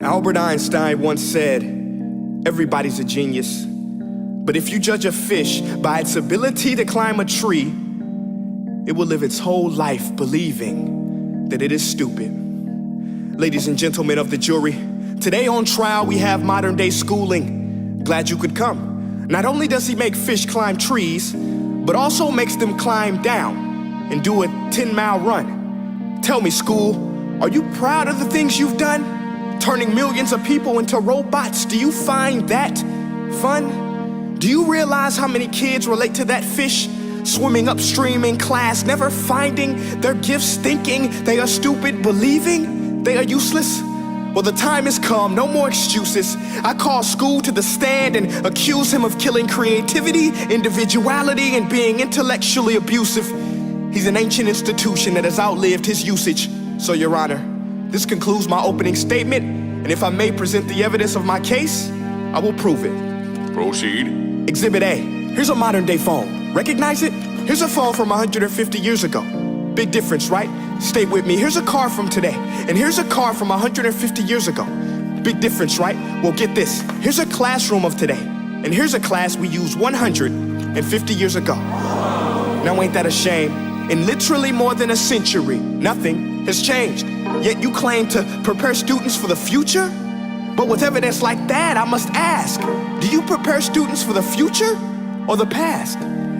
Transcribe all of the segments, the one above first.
Albert Einstein once said, everybody's a genius, but if you judge a fish by its ability to climb a tree, it will live its whole life believing that it is stupid. Ladies and gentlemen of the jury, today on trial we have modern day schooling. Glad you could come. Not only does he make fish climb trees, but also makes them climb down and do a 10-mile run. Tell me, school, are you proud of the things you've done? Turning millions of people into robots, do you find that fun? Do you realize how many kids relate to that fish swimming upstream in class, never finding their gifts, thinking they are stupid, believing they are useless? Well, the time has come, no more excuses. I call school to the stand and accuse him of killing creativity, individuality, and being intellectually abusive. He's an ancient institution that has outlived his usage. So, Your Honor, this concludes my opening statement, and if I may present the evidence of my case, I will prove it. Proceed. Exhibit A. Here's a modern day phone. Recognize it? Here's a phone from 150 years ago. Big difference, right? Stay with me. Here's a car from today, and here's a car from 150 years ago. Big difference, right? Well, get this. Here's a classroom of today, and here's a class we used 150 years ago. Now, ain't that a shame? In literally more than a century, nothing has changed. Yet you claim to prepare students for the future? But with evidence like that, I must ask, do you prepare students for the future or the past?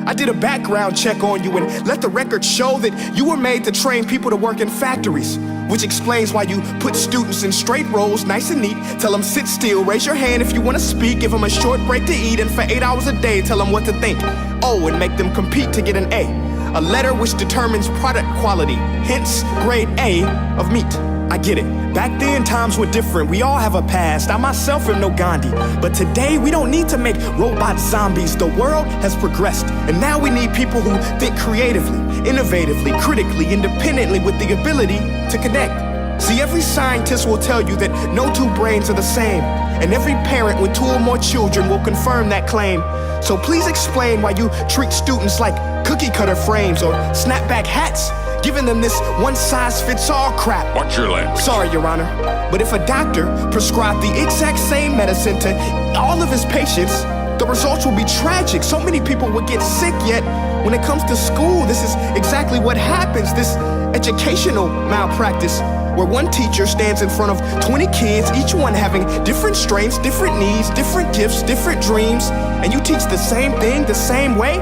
I did a background check on you and let the record show that you were made to train people to work in factories, which explains why you put students in straight rows, nice and neat, tell them sit still, raise your hand if you want to speak, give them a short break to eat, and for 8 hours a day, tell them what to think. Oh, and make them compete to get an A letter which determines product quality, hence grade A of meat. I get it. Back then, times were different. We all have a past. I myself am no Gandhi. But today, we don't need to make robot zombies. The world has progressed. And now we need people who think creatively, innovatively, critically, independently, with the ability to connect. See, every scientist will tell you that no two brains are the same. And every parent with 2 or more children will confirm that claim. So please explain why you treat students like cookie cutter frames or snapback hats, giving them this one-size-fits-all crap. Watch your language. Sorry, Your Honor, but if a doctor prescribed the exact same medicine to all of his patients, the results will be tragic. So many people would get sick, yet when it comes to school, this is exactly what happens, this educational malpractice, where one teacher stands in front of 20 kids, each one having different strengths, different needs, different gifts, different dreams, and you teach the same thing the same way?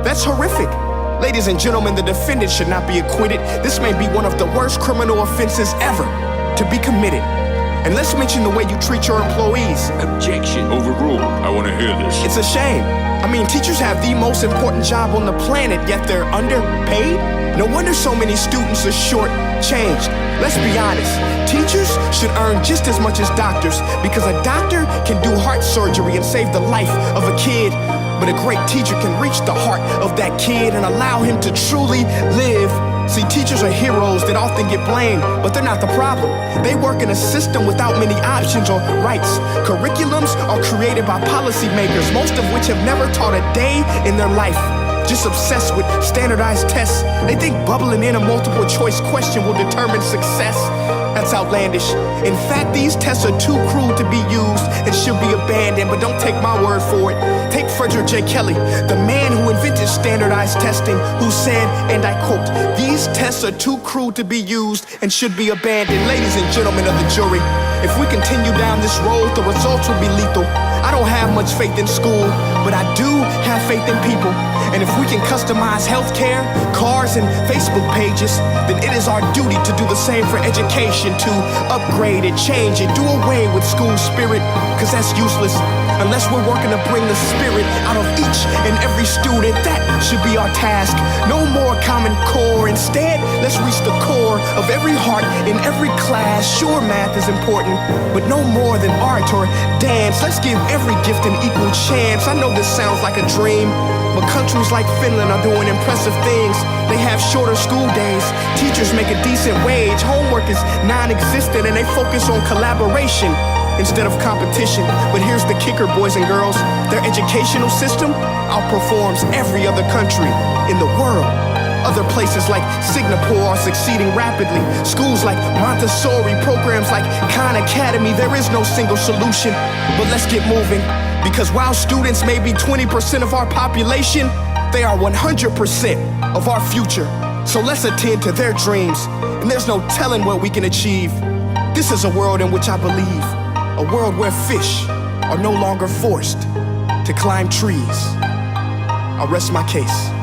That's horrific. Ladies and gentlemen, the defendant should not be acquitted. This may be one of the worst criminal offenses ever to be committed. And let's mention the way you treat your employees. Objection. Overruled. I want to hear this. It's a shame. I mean, teachers have the most important job on the planet, yet they're underpaid? No wonder so many students are short-changed. Let's be honest. Teachers should earn just as much as doctors, because a doctor can do heart surgery and save the life of a kid. But a great teacher can reach the heart of that kid and allow him to truly live. See, teachers are heroes that often get blamed, but they're not the problem. They work in a system without many options or rights. Curriculums are created by policymakers, most of which have never taught a day in their life. Just obsessed with standardized tests. They think bubbling in a multiple choice question will determine success. That's outlandish. In fact, these tests are too cruel to be used and should be abandoned, but don't take my word for it. Take Frederick J. Kelly, the man who invented standardized testing, who said, and I quote, "These tests are too cruel to be used and should be abandoned." Ladies and gentlemen of the jury, if we continue down this road, the results will be lethal. I don't have much faith in school, but I do have faith in people. And if we can customize healthcare, cars, and Facebook pages, then it is our duty to do the same for education, to upgrade it, change it, do away with school spirit, because that's useless. Unless we're working to bring the spirit out of each and every student, that should be our task. No more Common Core. Instead, let's reach the core of every heart in every class. Sure, math is important, but no more than art or dance. Let's give every gift an equal chance. I know this sounds like a dream, but countries like Finland are doing impressive things. They have shorter school days, teachers make a decent wage, homework is non-existent, and they focus on collaboration instead of competition. But here's the kicker, boys and girls. Their educational system outperforms every other country in the world. Other places like Singapore are succeeding rapidly. Schools like Montessori, programs like Khan Academy, there is no single solution. But let's get moving, because while students may be 20% of our population, they are 100% of our future. So let's attend to their dreams, and there's no telling what we can achieve. This is a world in which I believe, a world where fish are no longer forced to climb trees. I'll rest my case.